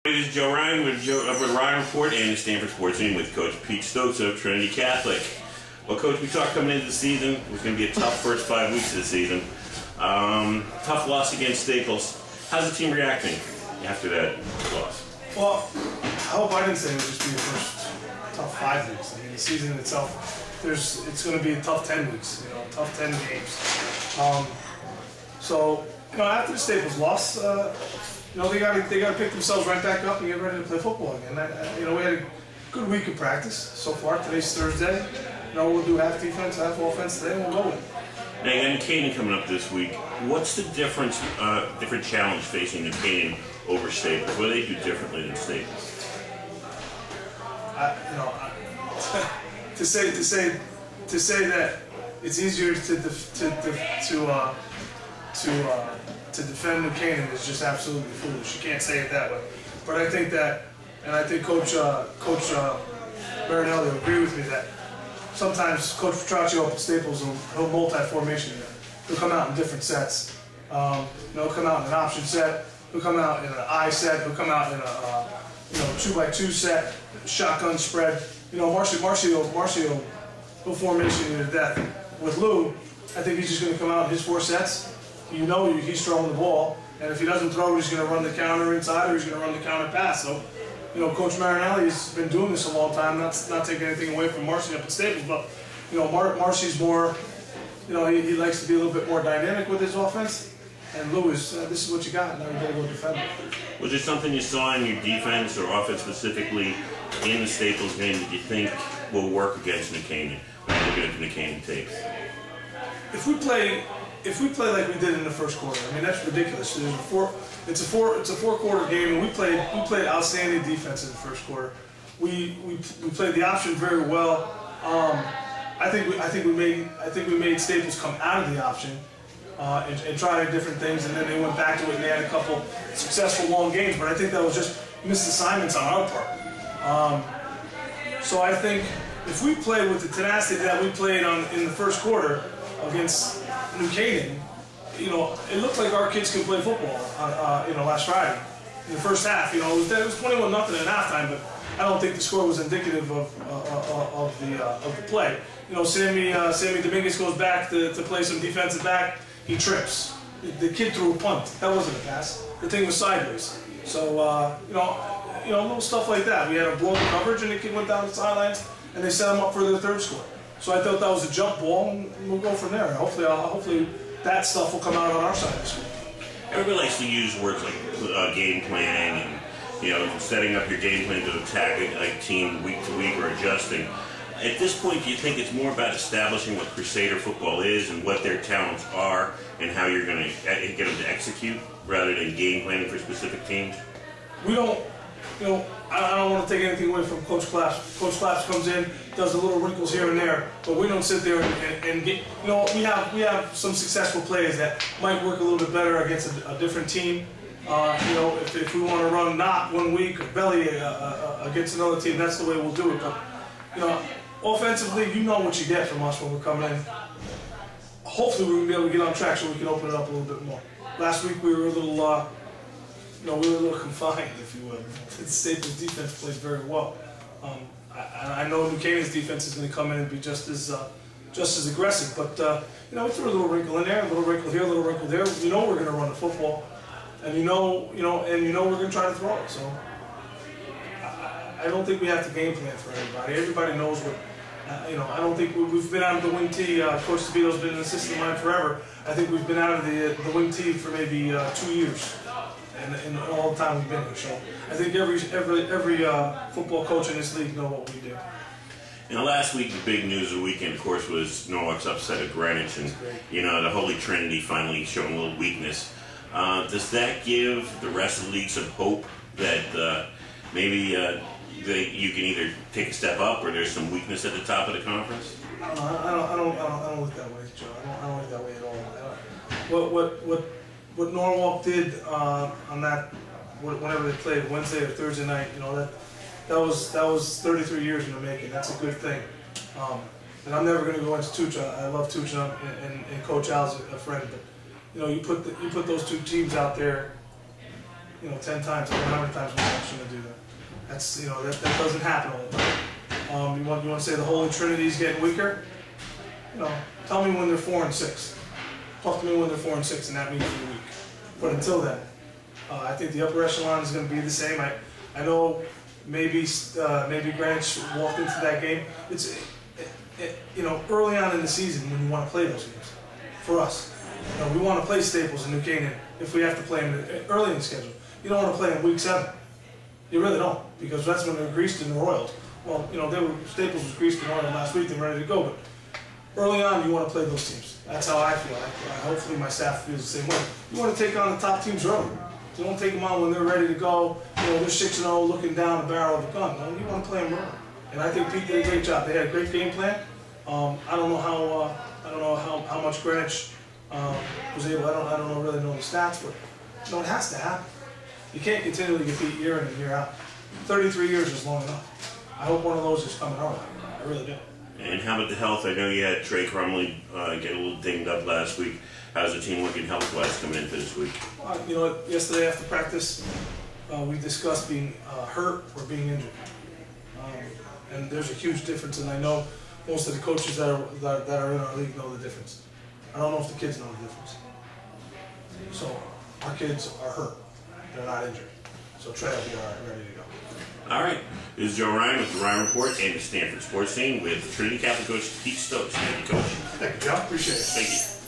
This is Joe Ryan with Ryan Report and the Stanford Sports Team with Coach Pete Stokes of Trinity Catholic. Well, Coach, we talked coming into the season. It was going to be a tough first 5 weeks of the season. Tough loss against Staples. How's the team reacting after that loss? Well, I hope I didn't say it would just be the first tough 5 weeks. I mean, the season itself, it's going to be a tough 10 weeks. Tough 10 games. So, after the Staples loss, they got to pick themselves right back up and get ready to play football again. We had a good week of practice so far. Today's Thursday. We'll do half defense, half offense today, and we'll go with it. Now, and Canaan coming up this week. What's the different challenge facing the Canaan over Staples? What do they do differently than Staples? To say that it's easier to defend New Canaan is just absolutely foolish. You can't say it that way. But I think that, and I think Coach Marinelli will agree with me that sometimes Coach Petraccio up at Staples he'll multi-formation there. He'll come out in different sets. He'll come out in an option set. He'll come out in an I set. He'll come out in a 2x2 set, shotgun spread. Marcio will formation you to death. With Lou, I think he's just going to come out in his 4 sets. He's throwing the ball, and if he doesn't throw, he's going to run the counter inside or he's going to run the counter pass. So, Coach Marinelli has been doing this a long time. Not taking anything away from Marcy up at Staples, but Marcy's more, he likes to be a little bit more dynamic with his offense. And Lou is, this is what you got. Now you got to go defend it. Was there something you saw in your defense or offense specifically in the Staples game that you think will work against New Canaan when you're looking at the New Canaan tapes? If we play like we did in the first quarter, I mean that's ridiculous. It's a four-quarter game, and we played outstanding defense in the first quarter. We played the option very well. I think we made Staples come out of the option and try different things, and then they went back to it and they had a couple successful long games. But I think that was just missed assignments on our part. So I think if we play with the tenacity that we played in the first quarter against New Canaan, it looked like our kids can play football. Last Friday in the first half, it was 21-0 at halftime, but I don't think the score was indicative of the play. Sammy Dominguez goes back to play some defensive back. He trips. The kid threw a punt. That wasn't a pass. The thing was sideways. So little stuff like that. We had a blown coverage, and the kid went down the sidelines, and they set him up for their third score. So I thought that was a jump ball, and we'll go from there. Hopefully that stuff will come out on our side this week. Everybody likes to use words like game planning and setting up your game plan to attack a team week to week or adjusting. At this point, do you think it's more about establishing what Crusader football is and what their talents are and how you're going to get them to execute rather than game planning for specific teams? We don't. I don't want to take anything away from Coach Claps. Coach Claps comes in, does the little wrinkles here and there, but we don't sit there and get. We have some successful plays that might work a little bit better against a different team. If we want to run not 1 week or belly against another team, that's the way we'll do it. But offensively, what you get from us when we're coming in. Hopefully, we're going to be able to get on track so we can open it up a little bit more. Last week we were a little. We were a little confined, if you will. The Staples defense played very well. I know New Canaan's defense is going to come in and be just as aggressive, but we threw a little wrinkle in there, a little wrinkle here, a little wrinkle there. We're going to run the football, and we're going to try to throw it. So I don't think we have to game plan for everybody. Everybody knows what. I don't think we've been out of the wing tee. Coach DeVito's been an assistant of mine forever. I think we've been out of the wing tee for maybe 2 years. And all the time we've been here, so I think every football coach in this league know what we do. Last week the big news of the weekend, of course, was Norwalk's upset at Greenwich, and the Holy Trinity finally showing a little weakness. Does that give the rest of the league some hope that maybe you can either take a step up or there's some weakness at the top of the conference? I don't look that way, Joe. I don't look that way at all. What Norwalk did on that, whenever they played Wednesday or Thursday night, that was 33 years in the making. That's a good thing. And I'm never going to go into Tooch. I love Tooch, and Coach Al's a friend. But you put those two teams out there 10 times. I don't know how many times we're actually going to do that. That's, that doesn't happen all the time. You want to say the Holy Trinity is getting weaker? Tell me when they're 4 and 6. Talk to me when they're 4 and 6, and that means for the week. But until then, I think the upper echelon is going to be the same. I know maybe Greenwich walked into that game. It's early on in the season when you want to play those games. For us, we want to play Staples and New Canaan if we have to play them early in the schedule. You don't want to play in week 7. You really don't, because that's when they're greased and oiled. Well, Staples was greased and oiled last week and ready to go, but early on you want to play those teams. That's how I feel. Hopefully my staff feels the same way. You want to take on the top teams early. You don't take them on when they're ready to go. They're 6-0 looking down the barrel of a gun. No, you want to play them early. And I think Pete did a great job. They had a great game plan. I don't know how much Greenwich was able. I don't really know the stats, but it has to happen. You can't continually get beat year in and year out. 33 years is long enough. I hope one of those is coming our way. I really do. And how about the health? I know you had Trey Crumley get a little dinged up last week. How's the team looking health-wise coming into this week? Yesterday after practice, we discussed being hurt or being injured. And there's a huge difference, and I know most of the coaches that are in our league know the difference. I don't know if the kids know the difference. So our kids are hurt. They're not injured. So Trey will be all right, ready to go. All right. This is Joe Ryan with the Ryan Report and the Stanford Sports Scene with Trinity Catholic coach Pete Stokes. Thank you, Coach. Thank you, Joe. Appreciate it. Thank you.